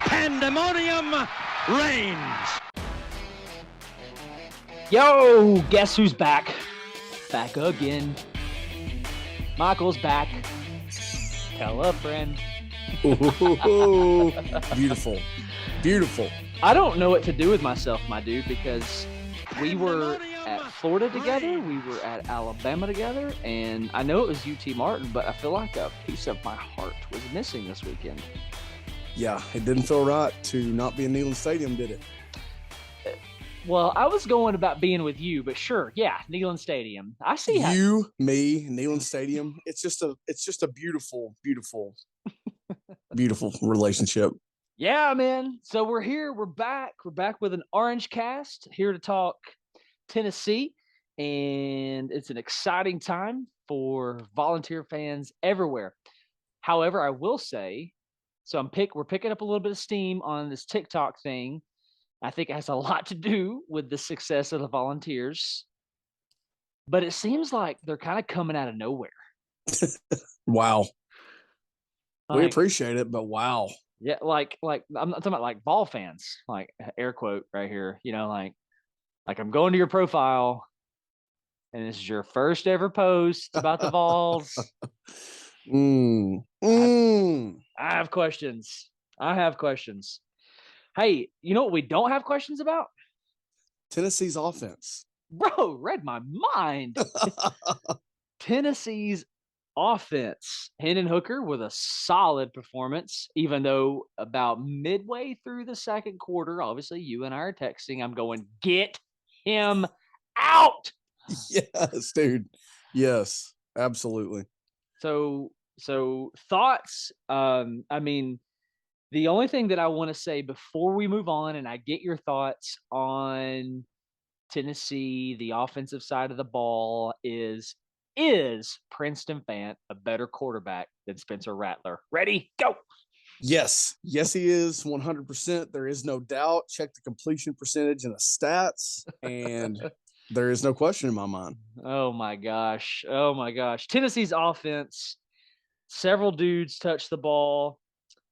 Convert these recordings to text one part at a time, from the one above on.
Pandemonium Reigns. Yo, guess who's back? Back again. Michael's back. Tell a friend. Ooh, beautiful. Beautiful. I don't know what to do with myself, my dude, because we were at Florida together. We were at Alabama together. And I know it was UT Martin, but I feel like a piece of my heart was missing this weekend. Yeah, it didn't feel right to not be in Neyland Stadium, did it? Well, I was going about being with you, but sure, yeah, Neyland Stadium. I see how you, me, Neyland Stadium. It's just a beautiful, beautiful, beautiful relationship. Yeah, man. So we're here. We're back. We're back with an Orange Cast here to talk Tennessee, and it's an exciting time for Volunteer fans everywhere. However, I will say, we're picking up a little bit of steam on this TikTok thing. I think it has a lot to do with the success of the Volunteers, but it seems like they're kind of coming out of nowhere. Wow. Like, we appreciate it, but wow. Yeah, like I'm not talking about like Vol fans, like air quote right here, like I'm going to your profile and this is your first ever post about the Vols. I have questions. Hey, you know what we don't have questions about? Tennessee's offense. Bro, read my mind. Tennessee's offense. Hendon Hooker with a solid performance, even though about midway through the second quarter, obviously you and I are texting, I'm going, get him out. Yes, dude. Yes, absolutely. So thoughts. I mean, the only thing that I want to say before we move on, and I get your thoughts on Tennessee, the offensive side of the ball, is Princeton Fant a better quarterback than Spencer Rattler? Ready? Go. Yes, he is 100%. There is no doubt. Check the completion percentage and the stats, and there is no question in my mind. Oh my gosh. Tennessee's offense, several dudes touch the ball,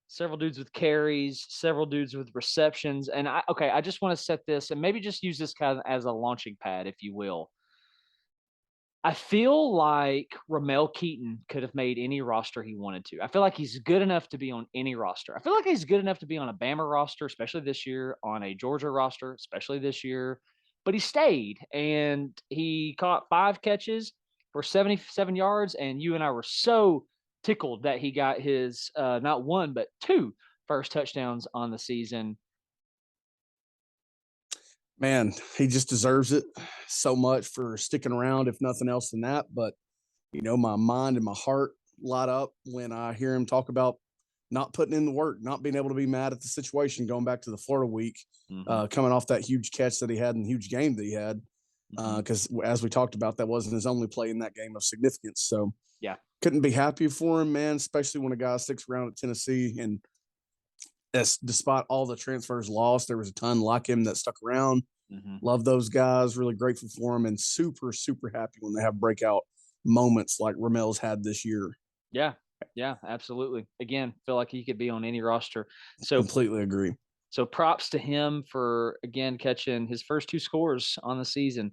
several dudes with carries, several dudes with receptions. And I just want to set this and maybe just use this kind of as a launching pad, if you will. I feel like Ramel Keaton could have made any roster he wanted to. I feel like he's good enough to be on any roster. I feel like he's good enough to be on a Bama roster, especially this year, on a Georgia roster, especially this year. But he stayed, and he caught 5 catches for 77 yards, and you and I were so tickled that he got his not 1 but 2 first touchdowns on the season. Man, he just deserves it so much for sticking around, if nothing else than that. But, my mind and my heart light up when I hear him talk about not putting in the work, not being able to be mad at the situation, going back to the Florida week, coming off that huge catch that he had and huge game that he had. Because as we talked about, that wasn't his only play in that game of significance. So, yeah, couldn't be happy for him, man, especially when a guy sticks around at Tennessee. And despite all the transfers lost, there was a ton like him that stuck around. Love those guys. Really grateful for them, and super, super happy when they have breakout moments like Ramel's had this year. Yeah, absolutely. Again, feel like he could be on any roster. So completely agree. So props to him for, again, catching his first 2 scores on the season.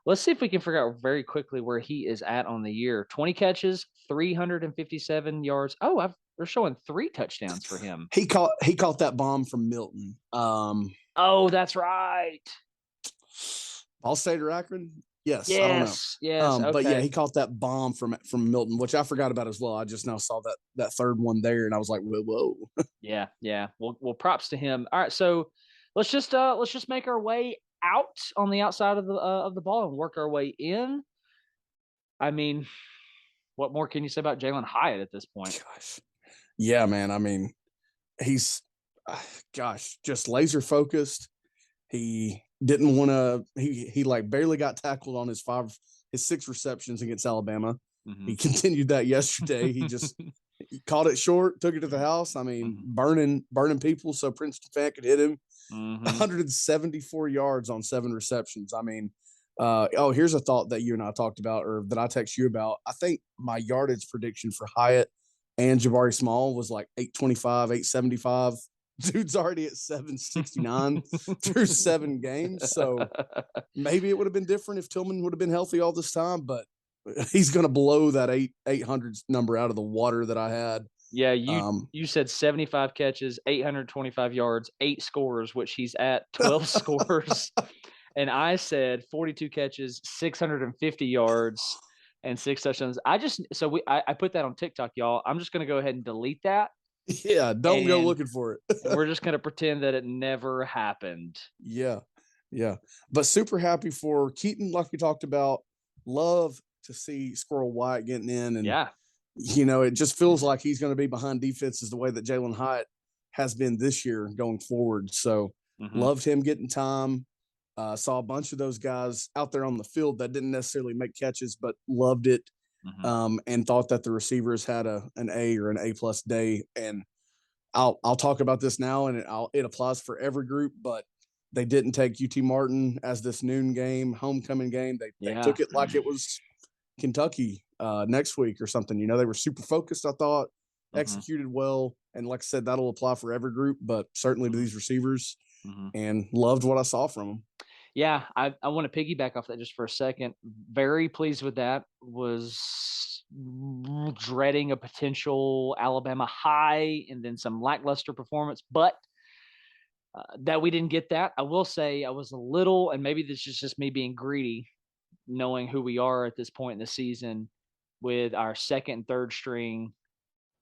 Let's see if we can figure out very quickly where he is at on the year. 20 catches, 357 yards. Oh, they're showing 3 touchdowns for him. He caught that bomb from Milton. Oh, that's right. Ball State or Akron? Yes. I don't know. Yes. Okay. But yeah, he caught that bomb from Milton, which I forgot about as well. I just now saw that third one there, and I was like, whoa. Yeah. Well, props to him. All right, so let's just make our way out on the outside of the ball and work our way in. I mean, what more can you say about Jalen Hyatt at this point? Gosh. Yeah, man. I mean, he's just laser focused. He didn't want to. He like barely got tackled on his 6 receptions against Alabama. He continued that yesterday. He just he caught it short, took it to the house. I mean, burning people so Princeton Fant could hit him. 174 yards on 7 receptions. I mean, here's a thought that you and I talked about, or that I text you about. I think my yardage prediction for Hyatt and Jabari Small was like 825, 875. Dude's already at 769 through 7 games. So maybe it would have been different if Tillman would have been healthy all this time, but he's going to blow that 800 number out of the water that I had. Yeah, you said 75 catches, 825 yards, 8 scores, which he's at 12 scores. And I said 42 catches, 650 yards, and 6 touchdowns. I put that on TikTok, y'all. I'm just going to go ahead and delete that. Yeah, don't go looking for it. We're just going to pretend that it never happened. Yeah. But super happy for Keaton, like we talked about. Love to see Squirrel White getting in. And, it just feels like he's going to be behind defenses the way that Jalen Hyatt has been this year going forward. So loved him getting time. Saw a bunch of those guys out there on the field that didn't necessarily make catches, but loved it. And thought that the receivers had an A or an A+ day. And I'll talk about this now, and it applies for every group, but they didn't take UT Martin as this noon game, homecoming game. They took it like it was Kentucky next week or something. They were super focused, I thought, executed well. And like I said, that'll apply for every group, but certainly to these receivers, and loved what I saw from them. Yeah, I want to piggyback off that just for a second. Very pleased with that. Was dreading a potential Alabama high and then some lackluster performance, but that we didn't get that. I will say I was a little, and maybe this is just me being greedy, knowing who we are at this point in the season with our second and third string,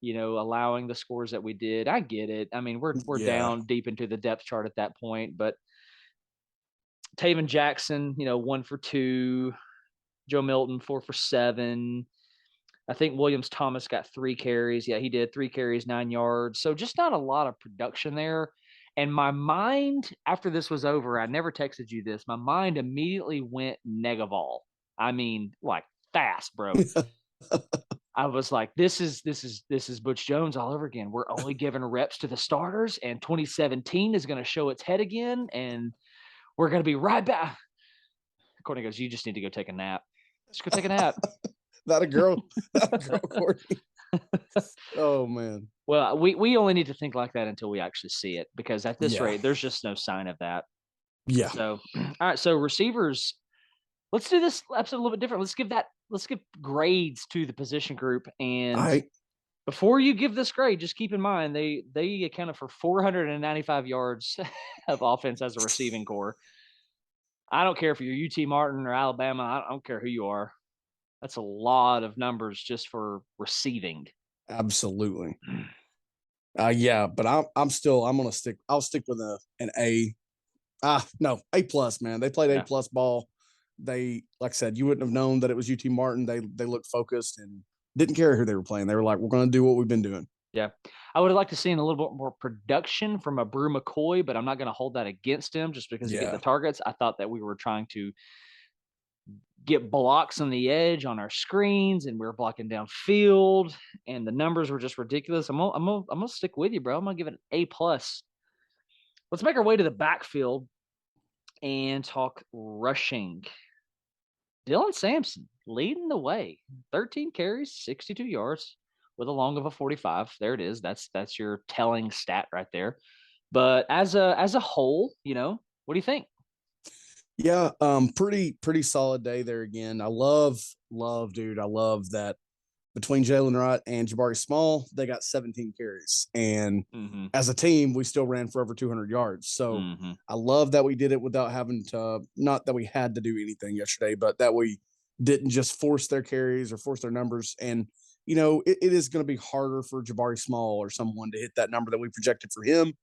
allowing the scores that we did. I get it. I mean, we're down deep into the depth chart at that point, but Taven Jackson, 1 for 2, Joe Milton 4 for 7. I think Williams Thomas got 3 carries. Yeah, he did 3 carries, 9 yards. So just not a lot of production there. And my mind, after this was over, I never texted you this. My mind immediately went Negaval. I mean, like fast, bro. I was like, this is Butch Jones all over again. We're only giving reps to the starters, and 2017 is going to show its head again, and we're going to be right back. Courtney goes, you just need to go take a nap. Just go take a nap. Not a girl, Courtney. Oh, man. Well, we only need to think like that until we actually see it, because at this rate, there's just no sign of that. Yeah. So, all right. So receivers, let's do this episode a little bit different. Let's give grades to the position group. And before you give this grade, just keep in mind, they accounted for 495 yards of offense as a receiving core. I don't care if you're UT Martin or Alabama. I don't care who you are. That's a lot of numbers just for receiving. Absolutely. But I'll stick with an A. No, A+, man. They played A+ ball. They, like I said, you wouldn't have known that it was UT Martin. They looked focused and didn't care who they were playing. They were like, we're going to do what we've been doing. Yeah. I would have liked to see a little bit more production from a Brew McCoy, but I'm not going to hold that against him just because he get the targets. I thought that we were trying to get blocks on the edge on our screens, and we were blocking downfield, and the numbers were just ridiculous. I'm gonna stick with you, bro. I'm gonna give it an A+. Let's make our way to the backfield and talk rushing. Dylan Sampson leading the way, 13 carries, 62 yards with a long of a 45. There it is. That's your telling stat right there. But as a whole, what do you think? Yeah, pretty solid day there again. I love, dude. I love that between Jalen Wright and Jabari Small, they got 17 carries. And as a team, we still ran for over 200 yards. So I love that we did it without having to, not that we had to do anything yesterday, but that we didn't just force their carries or force their numbers. And, it is going to be harder for Jabari Small or someone to hit that number that we projected for him.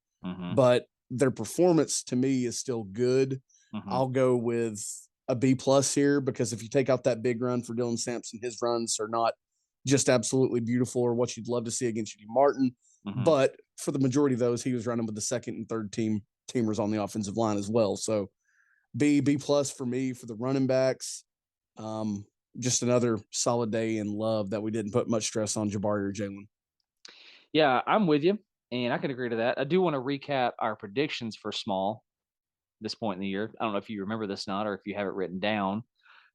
But their performance to me is still good. I'll go with a B+ here, because if you take out that big run for Dylan Sampson, his runs are not just absolutely beautiful or what you'd love to see against UT Martin. But for the majority of those, he was running with the second and third teamers on the offensive line as well. So B+ for me for the running backs. Just another solid day, and love that we didn't put much stress on Jabari or Jalen. Yeah, I'm with you, and I can agree to that. I do want to recap our predictions for Small this point in the year. I don't know if you remember this or not, or if you have it written down,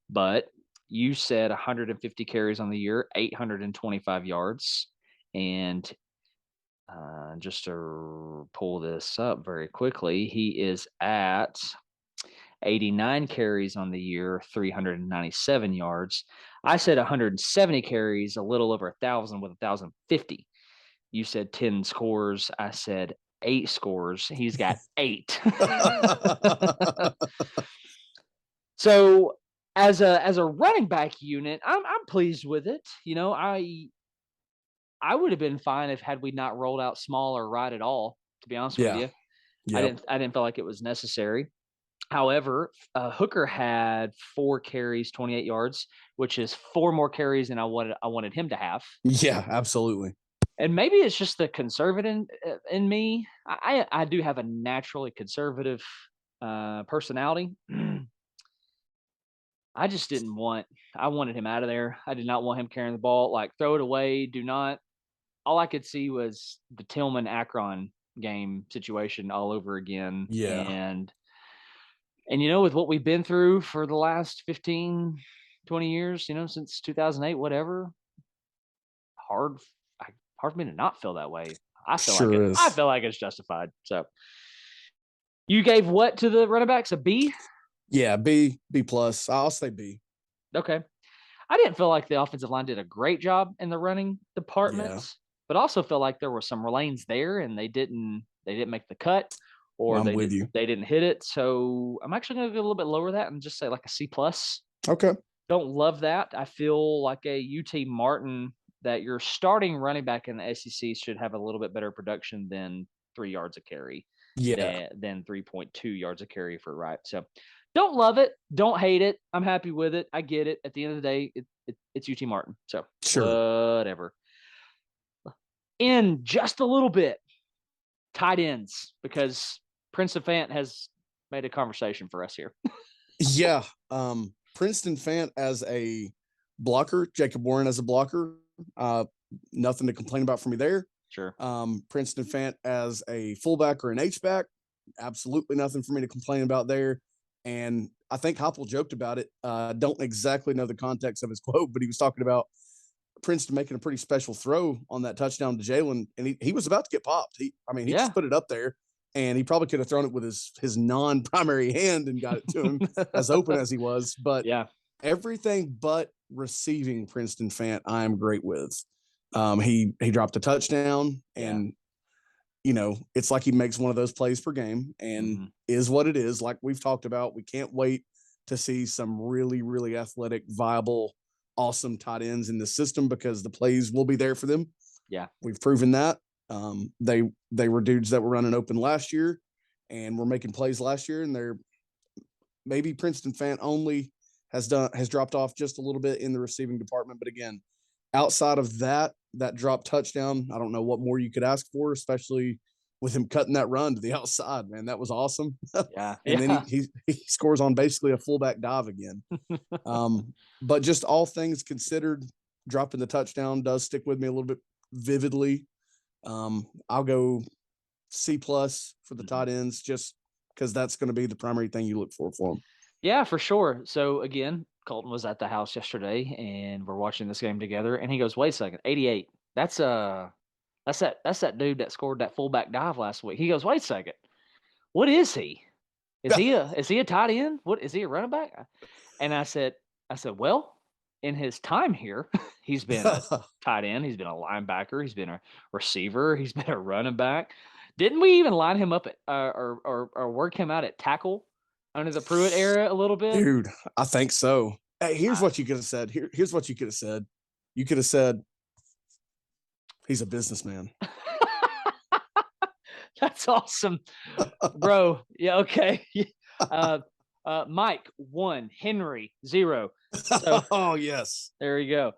but you said 150 carries on the year, 825 yards. And just to pull this up very quickly, he is at 89 carries on the year, 397 yards. I said 170 carries, a little over 1,000 with 1,050. You said 10 scores. I said 8 scores. He's got 8. So as a running back unit, I'm pleased with it. You know, I would have been fine had we not rolled out small or right at all, to be honest with you. Yep. I didn't feel like it was necessary. However, Hooker had 4 carries, 28 yards, which is 4 more carries than I wanted him to have. Yeah, absolutely. And maybe it's just the conservative in me. I do have a naturally conservative personality. I just didn't I wanted him out of there. I did not want him carrying the ball. Like, throw it away. Do not. All I could see was the Tillman Akron game situation all over again. Yeah. And you know, with what we've been through for the last 15, 20 years, you know, since 2008, whatever, hard for me to not feel that way. I feel like it's justified. So you gave what to the running backs? A B? Yeah, B plus. I'll say B. Okay. I didn't feel like the offensive line did a great job in the running department, but also feel like there were some lanes there and they didn't make the cut, or they didn't hit it. So I'm actually going to go a little bit lower that and just say like a C plus. Okay. Don't love that. I feel like a UT Martin, that your starting running back in the SEC should have a little bit better production than 3 yards a carry. Yeah. Than 3.2 yards a carry for right. So don't love it. Don't hate it. I'm happy with it. I get it. At the end of the day, it's UT Martin. So whatever. In just a little bit, tight ends, because Princeton Fant has made a conversation for us here. Yeah. Princeton Fant as a blocker, Jacob Warren as a blocker. Nothing to complain about for me there. Sure. Princeton Fant as a fullback or an H-back, absolutely nothing for me to complain about there. And I think Hoppel joked about it. Don't exactly know the context of his quote, but he was talking about Princeton making a pretty special throw on that touchdown to Jalen, and he was about to get popped. He just put it up there, and he probably could have thrown it with his non-primary hand and got it to him as open as he was. But everything but receiving Princeton Fant, I am great with. He dropped a touchdown, and you know, it's like he makes one of those plays per game, and is what it is. Like we've talked about, we can't wait to see some really, really athletic, viable, awesome tight ends in the system, because the plays will be there for them. Yeah, we've proven that. They were dudes that were running open last year and were making plays last year, and they're maybe Princeton Fant only has dropped off just a little bit in the receiving department. But again, outside of that drop touchdown, I don't know what more you could ask for, especially with him cutting that run to the outside, man. That was awesome. And then he scores on basically a fullback dive again. But just all things considered, dropping the touchdown does stick with me a little bit vividly. I'll go C plus for the tight ends, just because that's going to be the primary thing you look for them. Yeah, for sure. So again, Colton was at the house yesterday and we're watching this game together, and he goes, "Wait a second, 88. That's that dude that scored that fullback dive last week." He goes, "Wait a second. What is he? Is he a tight end? What is he, a running back?" And I said, "Well, in his time here, he's been a tight end, he's been a linebacker, he's been a receiver, he's been a running back. Didn't we even line him up at or work him out at tackle under the Pruitt era a little bit?" Dude, I think so. Hey, here's what you could have said. Here's what you could have said. You could have said, "He's a businessman." That's awesome, bro. Yeah, okay. Mike 1, Henry 0. So, oh yes, there you go.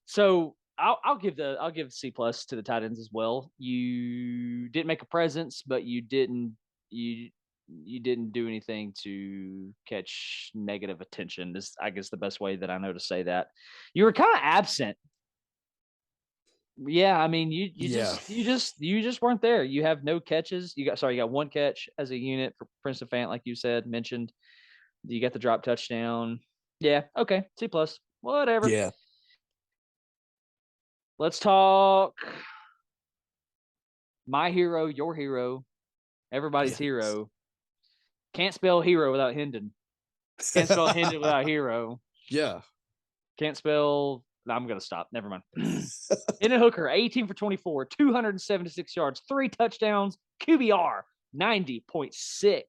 So I'll give C plus to the tight ends as well. You didn't make a presence, but you didn't do anything to catch negative attention. Is, I guess, the best way that I know to say that. You were kind of absent. Yeah, I mean, you just weren't there. You have no catches. You got 1 catch as a unit for Princeton Fant, like you mentioned. You got the drop touchdown. Yeah, okay, C plus, whatever. Yeah. Let's talk my hero, your hero, everybody's hero. Can't spell hero without Hendon. Can't spell Hendon without hero. Yeah. Can't spell. No, I'm going to stop. Never mind. Hendon Hooker, 18 for 24, 276 yards, 3 touchdowns, QBR 90.6.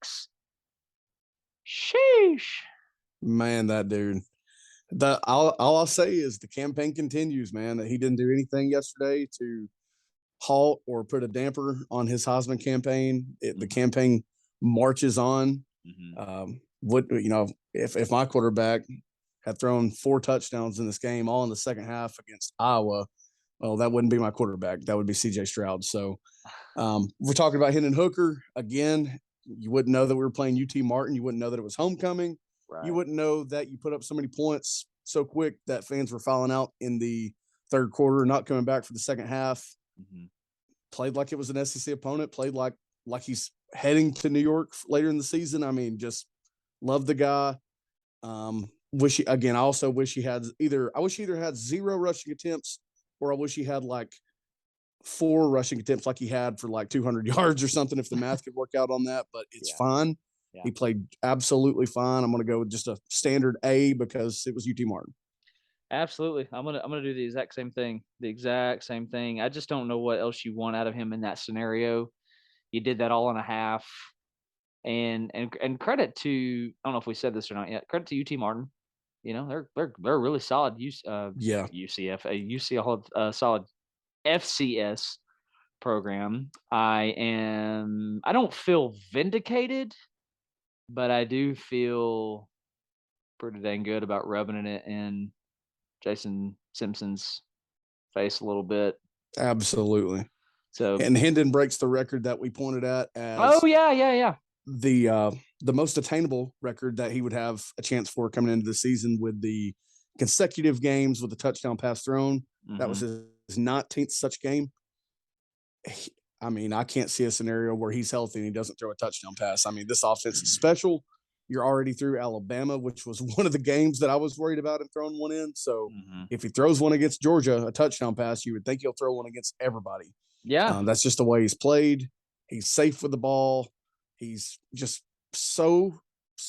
Sheesh. Man, that dude. All I'll say is the campaign continues, man. He didn't do anything yesterday to halt or put a damper on his Heisman campaign. The campaign marches on. If my quarterback had thrown 4 touchdowns in this game, all in the second half against Iowa, well, that wouldn't be my quarterback. That would be C.J. Stroud. So we're talking about Hendon Hooker again. You wouldn't know that we were playing UT Martin. You wouldn't know that it was homecoming. Right. You wouldn't know that you put up so many points so quick that fans were filing out in the third quarter, not coming back for the second half. Played like it was an SEC opponent. Played like he's heading to New York later in the season. I mean, just love the guy. I also wish he had either had 0 rushing attempts, or I wish he had like 4 rushing attempts like he had for like 200 yards or something, if the math could work out on that, but it's fine. Yeah. He played absolutely fine. I'm going to go with just a standard A because it was UT Martin. Absolutely. I'm going to do the exact same thing. I just don't know what else you want out of him in that scenario. You did that all in a half. And credit to, I don't know if we said this or not yet, credit to UT Martin. You know, they're really solid. UCF, a solid FCS program. I don't feel vindicated, but I do feel pretty dang good about rubbing it in Jason Simpson's face a little bit. Absolutely. So, and Hendon breaks the record that we pointed at as the most attainable record that he would have a chance for coming into the season, with the consecutive games with the touchdown pass thrown. That was his 19th such game. I can't see a scenario where he's healthy and he doesn't throw a touchdown pass. I mean, this offense is special. You're already through Alabama, which was one of the games that I was worried about him throwing one in. So if he throws one against Georgia, a touchdown pass, you would think he'll throw one against everybody. Yeah. That's just the way he's played. He's safe with the ball. He's just so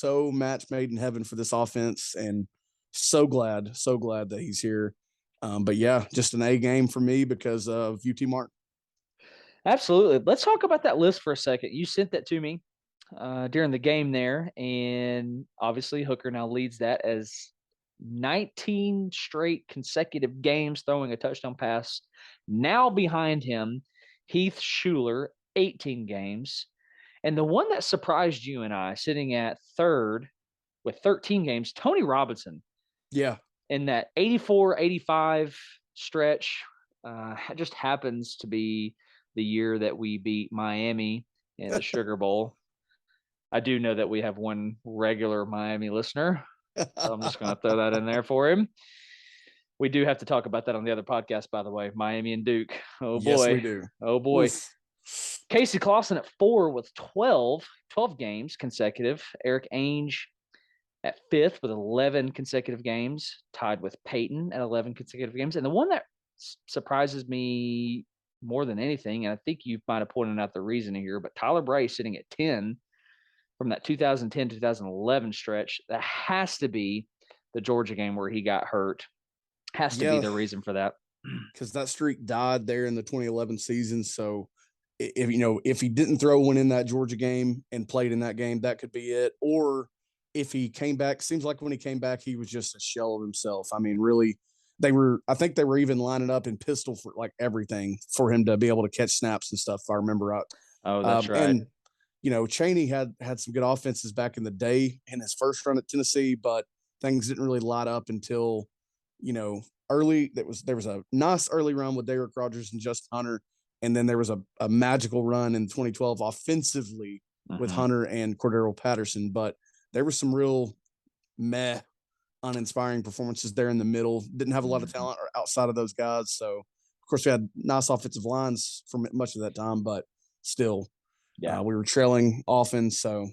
match made in heaven for this offense, and so glad that he's here. But yeah, just an A game for me because of UT Martin. Absolutely. Let's talk about that list for a second. You sent that to me during the game there, and obviously Hooker now leads that as 19 straight consecutive games throwing a touchdown pass. Now behind him, Heath Schuler, 18 games. And the one that surprised you and I, sitting at third with 13 games, Tony Robinson. Yeah. In that 84-85 stretch, just happens to be the year that we beat Miami in the Sugar Bowl. I do know that we have one regular Miami listener, so I'm just going to throw that in there for him. We do have to talk about that on the other podcast, by the way. Miami and Duke. Oh, boy. Yes, we do. Oh, boy. Oof. Casey Clausen at 4 with 12 games consecutive. Eric Ainge at 5th with 11 consecutive games, tied with Peyton at 11 consecutive games. And the one that surprises me more than anything, and I think you might have pointed out the reason here, but Tyler Bray sitting at 10 from that 2010-2011 stretch. That has to be the Georgia game where he got hurt. Has to be the reason for that. Because that streak died there in the 2011 season. So if he didn't throw one in that Georgia game and played in that game, that could be it. Or if he came back, seems like when he came back, he was just a shell of himself. I mean, really, I think they were even lining up in pistol for like everything for him to be able to catch snaps and stuff, if I remember right. Oh, that's right. And, Chaney had some good offenses back in the day in his first run at Tennessee, but things didn't really light up until, early. There was a nice early run with Derrick Rogers and Justin Hunter. And then there was a magical run in 2012 offensively with Hunter and Cordero Patterson. But there were some real uninspiring performances there in the middle. Didn't have a lot of talent outside of those guys. So, of course, we had nice offensive lines for much of that time, but still, we were trailing often. So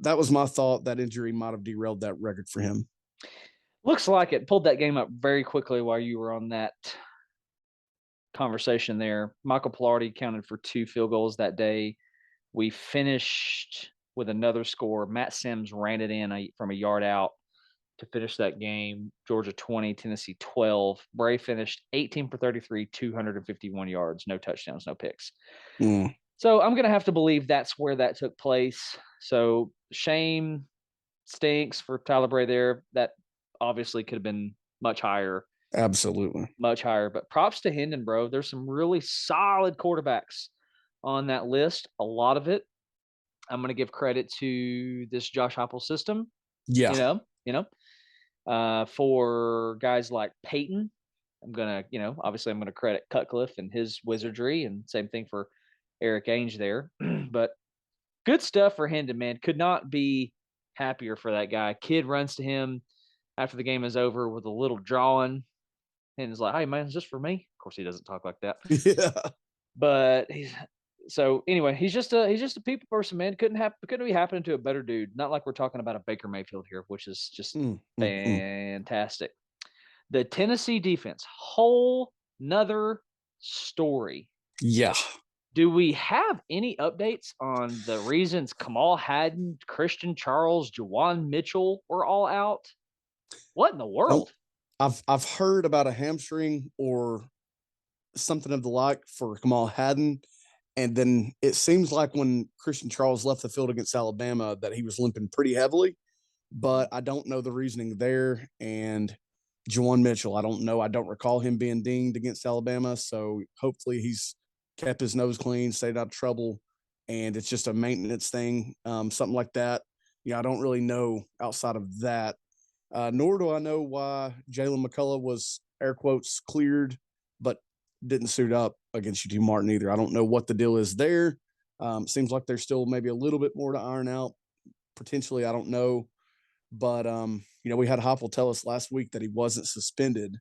that was my thought. That injury might have derailed that record for him. Looks like it. Pulled that game up very quickly while you were on that conversation there. Michael Pilardi counted for 2 field goals that day. We finished with another score. Matt Sims ran it in from a yard out to finish that game. Georgia 20, Tennessee 12. Bray finished 18 for 33, 251 yards, no touchdowns, no picks. So I'm going to have to believe that's where that took place. So shame, stinks for Tyler Bray there. That obviously could have been much higher. Absolutely. Much higher. But props to Hendon, bro. There's some really solid quarterbacks on that list. A lot of it, I'm going to give credit to this Josh Heupel system. Yeah. For guys like Peyton, I'm going to, obviously I'm going to credit Cutcliffe and his wizardry, and same thing for Eric Ainge there. But good stuff for Hendon, man. Could not be happier for that guy. Kid runs to him after the game is over with a little drawing, and is like, "Hey, man, is this for me?" Of course, he doesn't talk like that. Yeah. But he's just a people person, man. Couldn't be happening to a better dude. Not like we're talking about a Baker Mayfield here, which is just fantastic. The Tennessee defense, whole nother story. Yeah. Do we have any updates on the reasons Kamal Hadden, Christian Charles, Juwan Mitchell were all out? What in the world? I've heard about a hamstring or something of the like for Kamal Hadden. And then it seems like when Christian Charles left the field against Alabama that he was limping pretty heavily, but I don't know the reasoning there. And Juwan Mitchell, I don't know. I don't recall him being dinged against Alabama. So hopefully he's kept his nose clean, stayed out of trouble, and it's just a maintenance thing, something like that. I don't really know outside of that. Nor do I know why Jalen McCullough was, air quotes, cleared, but didn't suit up against UT Martin either. I don't know what the deal is there. Seems like there's still maybe a little bit more to iron out. Potentially, I don't know. But, we had Heupel tell us last week that he wasn't suspended.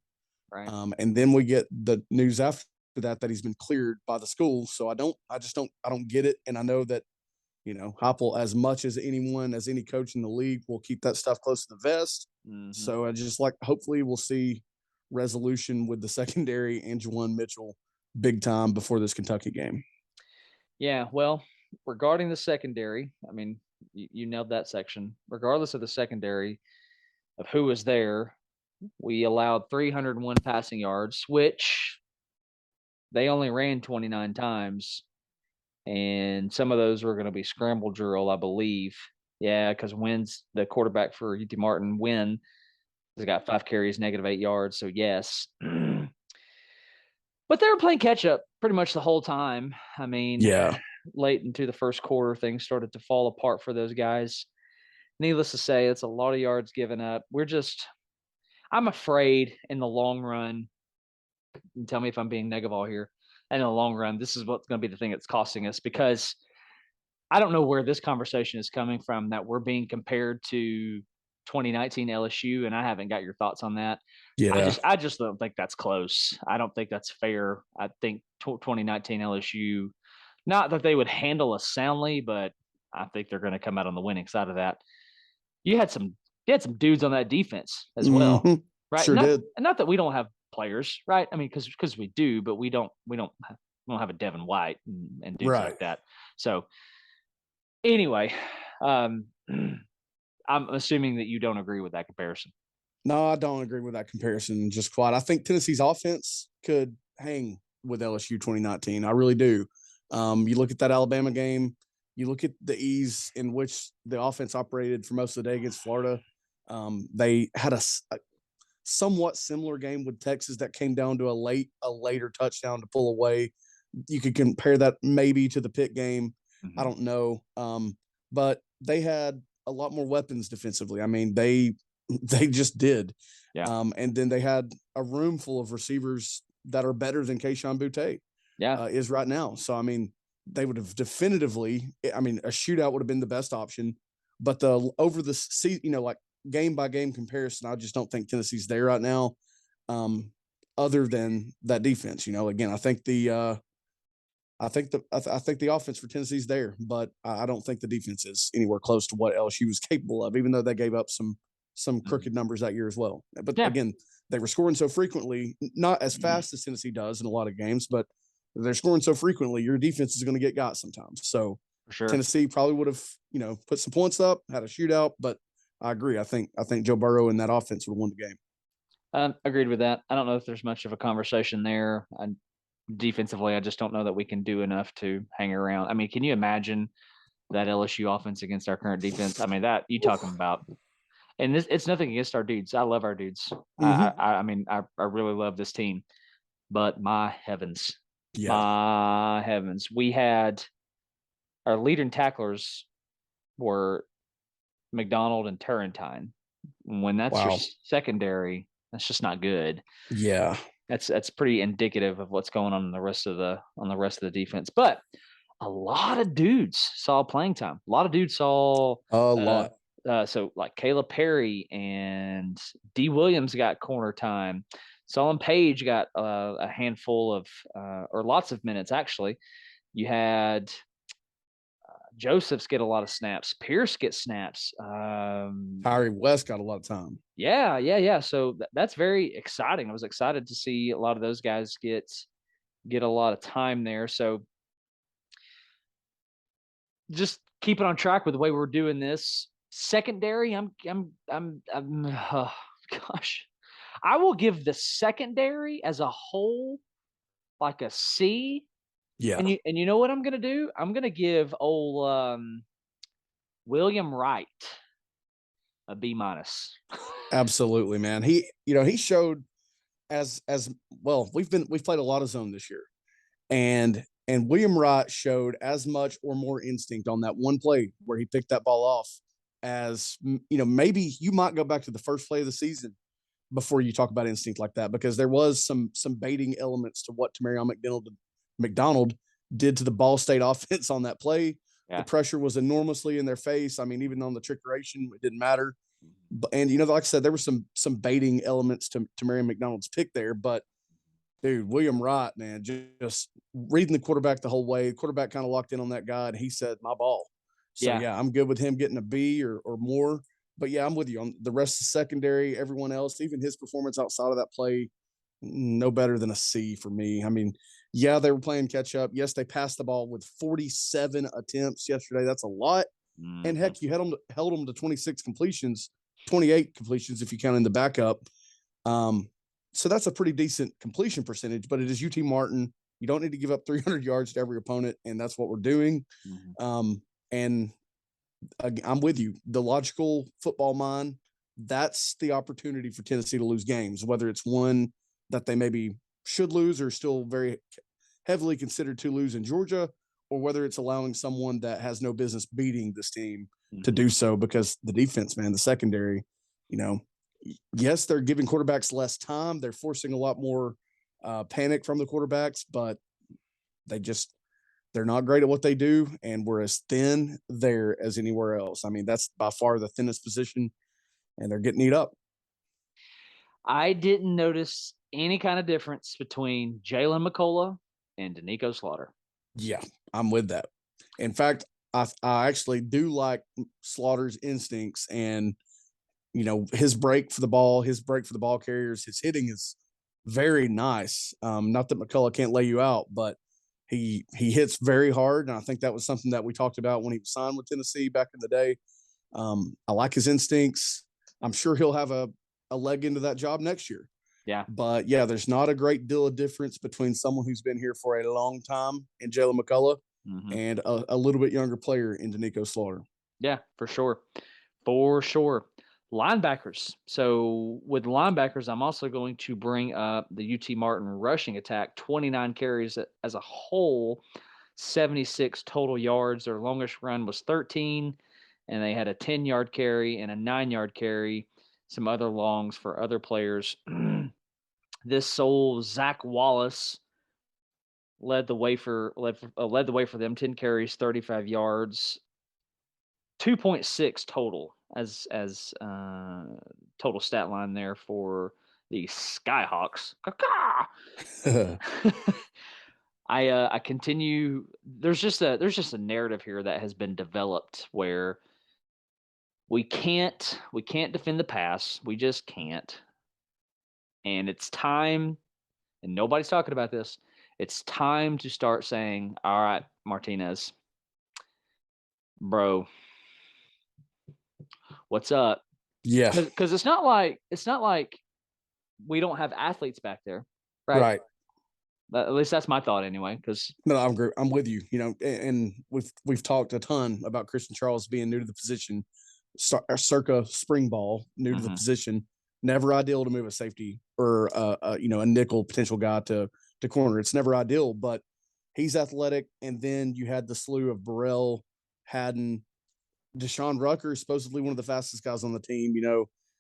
Right. And then we get the news after that he's been cleared by the school. So I don't get it. And I know that, Heupel, as much as anyone, as any coach in the league, will keep that stuff close to the vest. Mm-hmm. So I just hopefully we'll see resolution with the secondary and Juwan Mitchell big time before this Kentucky game. Yeah, well, regarding the secondary, I mean, you nailed that section. Regardless of the secondary of who was there, we allowed 301 passing yards, which they only ran 29 times. And some of those were going to be scramble drill, I believe. Yeah, because Wynn's the quarterback for UT Martin. Wynn has got 5 carries, -8 yards. So, yes. But they were playing catch-up pretty much the whole time. I mean, late into the first quarter, things started to fall apart for those guys. Needless to say, it's a lot of yards given up. I'm afraid in the long run, and tell me if I'm being negative all here, and in the long run, this is what's going to be the thing that's costing us, because I don't know where this conversation is coming from that we're being compared to 2019 LSU, and I haven't got your thoughts on that. Yeah. I just don't think that's close. I don't think that's fair. I think 2019 LSU, not that they would handle us soundly, but I think they're going to come out on the winning side of that. You had some dudes on that defense as well, right? Sure did. Not that we don't have players, right? I mean, because we do, but we don't have a Devin White and dudes like that. So anyway, I'm assuming that you don't agree with that comparison. No, I don't agree with that comparison. Just quite. I think Tennessee's offense could hang with LSU 2019. I really do. You look at that Alabama game. You look at the ease in which the offense operated for most of the day against Florida. They had a somewhat similar game with Texas that came down to a later touchdown to pull away. You could compare that maybe to the Pitt game. Mm-hmm. I don't know. But they had a lot more weapons defensively. I mean, they just did. Yeah. And then they had a room full of receivers that are better than Kayshon Boutte is right now. So, I mean, they would have definitively, a shootout would have been the best option, but over the season, like game by game comparison, I just don't think Tennessee's there right now. Other than that defense, again, I think the offense for Tennessee's there, but I don't think the defense is anywhere close to what LSU was capable of, even though they gave up some some crooked numbers that year as well. But Yeah. again, they were scoring so frequently, not as fast as Tennessee does in a lot of games, but they're scoring so frequently, your defense is going to get got sometimes. So For sure. Tennessee probably would have, put some points up, had a shootout, but I agree. I think Joe Burrow and that offense would have won the game. Agreed with that. I don't know if there's much of a conversation there. Defensively, I just don't know that we can do enough to hang around. I mean, can you imagine that LSU offense against our current defense? I mean, that you talking about, and it's nothing against our dudes. I love our dudes. I mean, I really love this team, but my heavens, we had our leading tacklers were McDonald and Turrentine. When that's your secondary, that's just not good. Yeah. That's pretty indicative of what's going on in the rest of the defense. But a lot of dudes saw playing time. A lot of dudes saw a lot. So like Caleb Perry and D. Williams got corner time. Solon Page got a handful of or lots of minutes actually. You had Josephs get a lot of snaps. Pierce gets snaps. Tyree West got a lot of time. Yeah. So that's very exciting. I was excited to see a lot of those guys get a lot of time there. So just keep it on track with the way we're doing this. Secondary, gosh, I will give the secondary as a whole like a C. Yeah. And you know what I'm gonna do? I'm gonna give old William Wright a B-. Absolutely, man. He showed as well. We've played a lot of zone this year, and William Wright showed as much or more instinct on that one play where he picked that ball off as maybe you might go back to the first play of the season before you talk about instinct like that, because there was some baiting elements to what Tamarion McDonald did to the Ball State offense on that play. Yeah. The pressure was enormously in their face. I mean, even on the trickeration, it didn't matter. And like I said, there were some baiting elements to Tamarion McDonald's pick there. But dude, William Wright, man, just reading the quarterback the whole way. The quarterback kind of locked in on that guy, and he said, "My ball." So yeah, I'm good with him getting a B or more. But yeah, I'm with you on the rest of the secondary. Everyone else, even his performance outside of that play, no better than a C for me. I mean, yeah, they were playing catch up. Yes, they passed the ball with 47 attempts yesterday. That's a lot. Mm-hmm. And heck, you held them to 28 completions if you count in the backup. So that's a pretty decent completion percentage, but it is UT Martin. You don't need to give up 300 yards to every opponent, and that's what we're doing. Mm-hmm. And I'm with you. The logical football mind, that's the opportunity for Tennessee to lose games, whether it's one that they maybe should lose or still very heavily considered to lose in Georgia, or whether it's allowing someone that has no business beating this team to do so, because the defense, man, the secondary, yes, they're giving quarterbacks less time. They're forcing a lot more panic from the quarterbacks, but they're not great at what they do, and we're as thin there as anywhere else. I mean, that's by far the thinnest position, and they're getting eat up. I didn't notice any kind of difference between Jalen McCullough and Danico Slaughter. Yeah, I'm with that. In fact, I actually do like Slaughter's instincts and, his break for the ball carriers. His hitting is very nice. Not that McCullough can't lay you out, but he hits very hard, and I think that was something that we talked about when he was signed with Tennessee back in the day. I like his instincts. I'm sure he'll have a leg into that job next year. Yeah. But, yeah, there's not a great deal of difference between someone who's been here for a long time in Jalen McCullough and a little bit younger player in Danico Slaughter. Yeah, for sure. For sure. Linebackers. So with linebackers, I'm also going to bring up the UT Martin rushing attack. 29 carries as a whole, 76 total yards. Their longest run was 13, and they had a 10-yard carry and a 9-yard carry. Some other longs for other players. This soul, Zach Wallace, led the way for them. 10 carries, 35 yards, 2.6 total as total stat line there for the Skyhawks. I continue. There's just a narrative here that has been developed where We can't defend the pass. We just can't. And it's time, and nobody's talking about this. It's time to start saying, all right, Martinez, bro, what's up? Yeah. Because it's not like we don't have athletes back there, right? Right. At least that's my thought anyway. Because no, I'm with you. You know, and we've talked a ton about Christian Charles being new to the position, circa spring ball, new to the position. Never ideal to move a safety or a nickel potential guy to corner. It's never ideal, but he's athletic. And then you had the slew of Burrell, Haddon, Deshaun Rucker, supposedly one of the fastest guys on the team.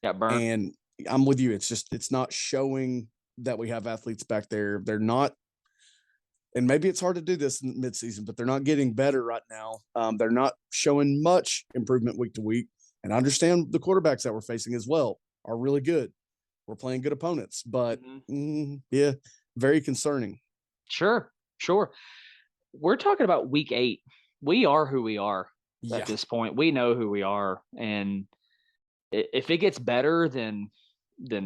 got burnt. And I'm with you. It's not showing that we have athletes back there. They're not, and maybe it's hard to do this in midseason, but they're not getting better right now. They're not showing much improvement week to week. And I understand the quarterbacks that we're facing as well are really good. We're playing good opponents, but yeah, very concerning. Sure. We're talking about week 8. We are who we are at this point. We know who we are. And if it gets better, then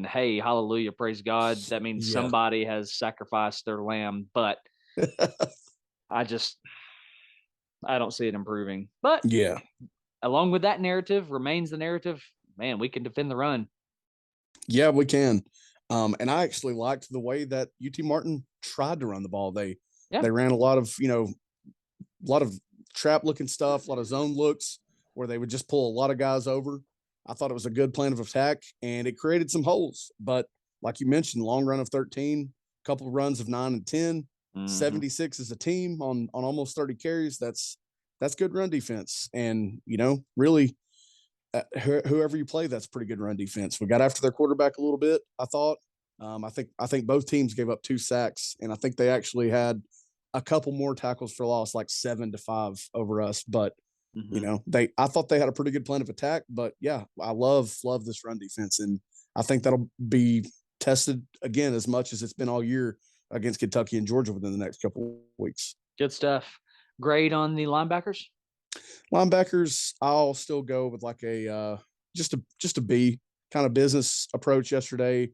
hey, hallelujah, praise God. That means somebody has sacrificed their lamb. But I don't see it improving. But along with that narrative remains the narrative, man, we can defend the run. Yeah, we can. And I actually liked the way that UT Martin tried to run the ball. They ran a lot of trap looking stuff, a lot of zone looks where they would just pull a lot of guys over. I thought it was a good plan of attack, and it created some holes. But like you mentioned, long run of 13, couple of runs of 9 and 10, 76 as a team on almost 30 carries. That's good run defense. And, really whoever you play, that's pretty good run defense. We got after their quarterback a little bit, I thought. I think both teams gave up 2 sacks, and I think they actually had a couple more tackles for loss, like 7-5 over us. But I thought they had a pretty good plan of attack. But yeah, I love this run defense, and I think that'll be tested again as much as it's been all year against Kentucky and Georgia within the next couple of weeks. Good stuff. Grade on the linebackers? Linebackers, I'll still go with like a just a B kind of business approach yesterday.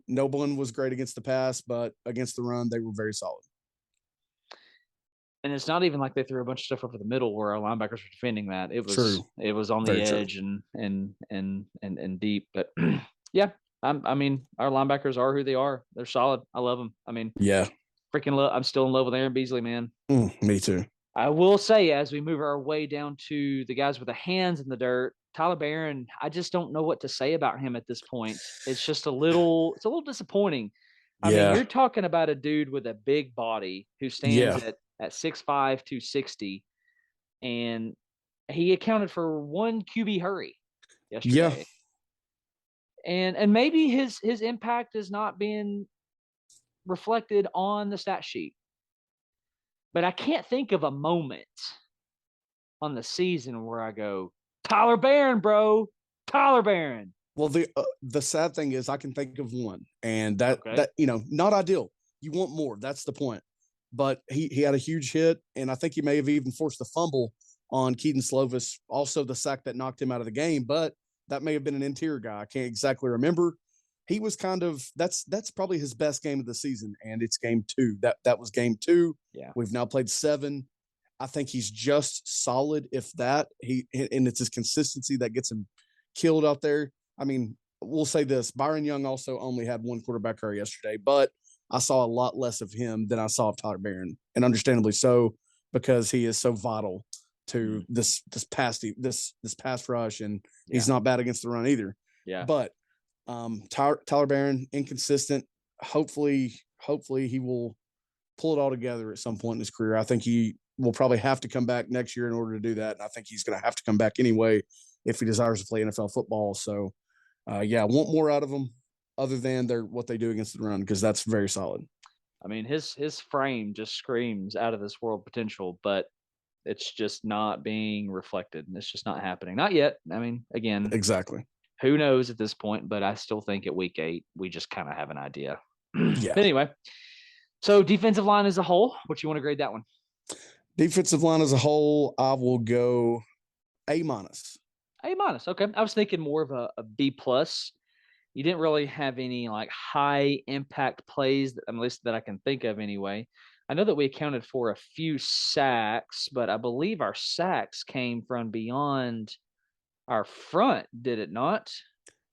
No one was great against the pass, but against the run, they were very solid. And it's not even like they threw a bunch of stuff over the middle where our linebackers were defending that. It was true. It was on the edge and deep. But yeah, I mean, our linebackers are who they are. They're solid. I love them. I mean, freaking love. I'm still in love with Aaron Beasley, man. Me too. I will say, as we move our way down to the guys with the hands in the dirt, Tyler Barron, I just don't know what to say about him at this point. It's just a little disappointing. I mean, you're talking about a dude with a big body who stands at 6'5", 260, and he accounted for 1 QB hurry yesterday. And maybe his impact is not being reflected on the stat sheet. But I can't think of a moment on the season where I go, Tyler Barron, bro, Tyler Barron. Well, the sad thing is I can think of one, and that not ideal. You want more. That's the point. But he had a huge hit, and I think he may have even forced a fumble on Keaton Slovis, also the sack that knocked him out of the game. But that may have been an interior guy. I can't exactly remember. He was kind of that's probably his best game of the season, and it's game 2. That was game 2. Yeah, we've now played 7. I think he's just solid, if that. And it's his consistency that gets him killed out there. I mean, we'll say this: Byron Young also only had 1 quarterback hurry yesterday, but I saw a lot less of him than I saw of Tyler Barron, and understandably so, because he is so vital to this pass rush, and he's not bad against the run either. Yeah, but. Tyler Barron, inconsistent. Hopefully he will pull it all together at some point in his career. I think he will probably have to come back next year in order to do that. And I think he's going to have to come back anyway if he desires to play NFL football. So, I want more out of him other than what they do against the run, because that's very solid. I mean, his frame just screams out of this world potential, but it's just not being reflected. It's just not happening. Not yet. I mean, again, exactly. Who knows at this point, but I still think at week 8, we just kind of have an idea. But anyway, so defensive line as a whole, what you want to grade that one? Defensive line as a whole, I will go A-. A-. Okay. I was thinking more of a B+. You didn't really have any like high impact plays, at least that I can think of anyway. I know that we accounted for a few sacks, but I believe our sacks came from beyond our front, did it not?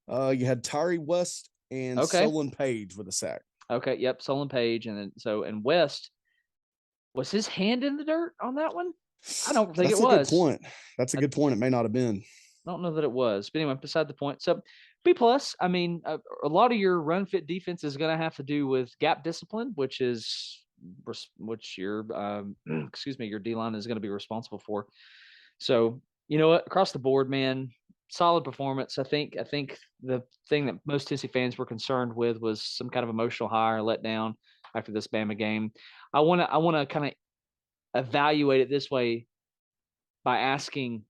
You had Tyree West and Okay. Solon Page with a sack. Okay. Yep. Solon Page. And West, was his hand in the dirt on that one? I don't think That's it was. That's a good point. That's a good point. It may not have been. I don't know that it was. But anyway, beside the point. So B+, I mean, a lot of your run fit defense is going to have to do with gap discipline, which your your D-line is going to be responsible for. So, you know what, across the board, man, solid performance. I think the thing that most Tennessee fans were concerned with was some kind of emotional high or letdown after this Bama game. I want to kind of evaluate it this way by asking,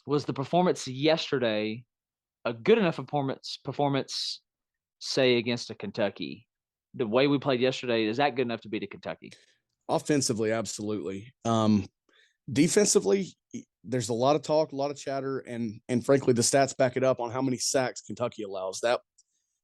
was the performance yesterday a good enough performance, say, against a Kentucky? The way we played yesterday, is that good enough to beat a Kentucky? Offensively, absolutely. Defensively, there's a lot of talk, a lot of chatter, and frankly, the stats back it up on how many sacks Kentucky allows. That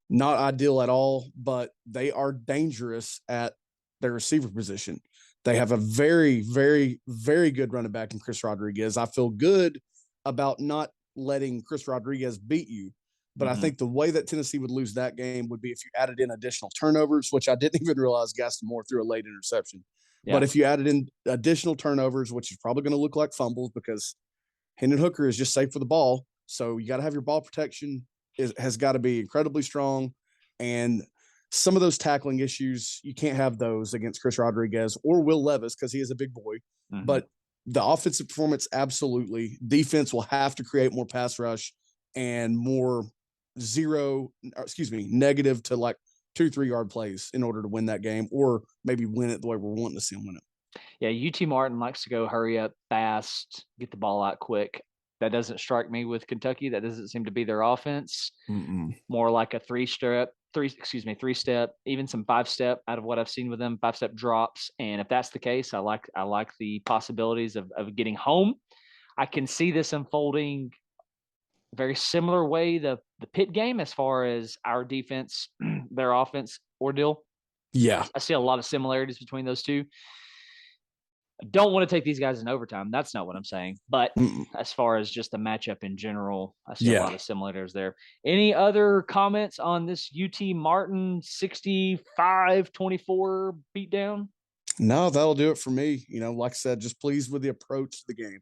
not ideal at all, but they are dangerous at their receiver position. They have a very, very, very good running back in Chris Rodriguez. I feel good about not letting Chris Rodriguez beat you. But I think the way that Tennessee would lose that game would be if you added in additional turnovers, which I didn't even realize Gaston Moore threw a late interception. Yeah. But if you added in additional turnovers, which is probably going to look like fumbles because Hendon Hooker is just safe for the ball. So you got to have your ball protection has got to be incredibly strong. And some of those tackling issues, you can't have those against Chris Rodriguez or Will Levis because he is a big boy. But the offensive performance, absolutely. Defense will have to create more pass rush and more negative to like 2-3 yard plays in order to win that game, or maybe win it the way we're wanting to see them win it. Yeah, UT Martin likes to go hurry up fast, get the ball out quick. That doesn't strike me with Kentucky. That doesn't seem to be their offense. More like a three-step, even some 5-step out of what I've seen with them, 5-step drops. And if that's the case, I like the possibilities of getting home. I can see this unfolding very similar way the Pitt game as far as our defense, their offense ordeal. Yeah. I see a lot of similarities between those two. I don't want to take these guys in overtime. That's not what I'm saying. But as far as just the matchup in general, I see a lot of similarities there. Any other comments on this UT Martin 65-24 beatdown? No, that'll do it for me. You know, like I said, just pleased with the approach to the game.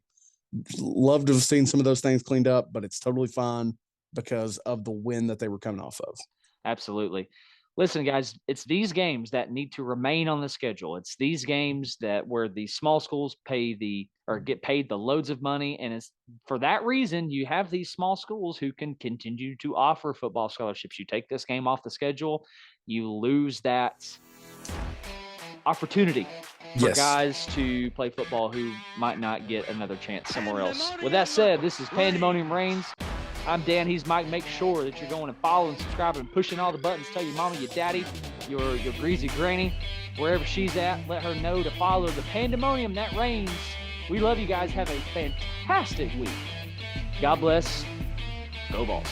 Love to have seen some of those things cleaned up, but it's totally fine because of the win that they were coming off of. Absolutely. Listen, guys, it's these games that need to remain on the schedule. It's these games where the small schools get paid the loads of money. And it's for that reason, you have these small schools who can continue to offer football scholarships. You take this game off the schedule, you lose that opportunity for guys to play football who might not get another chance somewhere else. With that said, this is Pandemonium Reigns. I'm Dan. He's Mike. Make sure that you're going and following, subscribing, and pushing all the buttons. Tell your mama, your daddy, your greasy granny, wherever she's at, let her know to follow the Pandemonium that reigns. We love you guys. Have a fantastic week. God bless. Go Vols.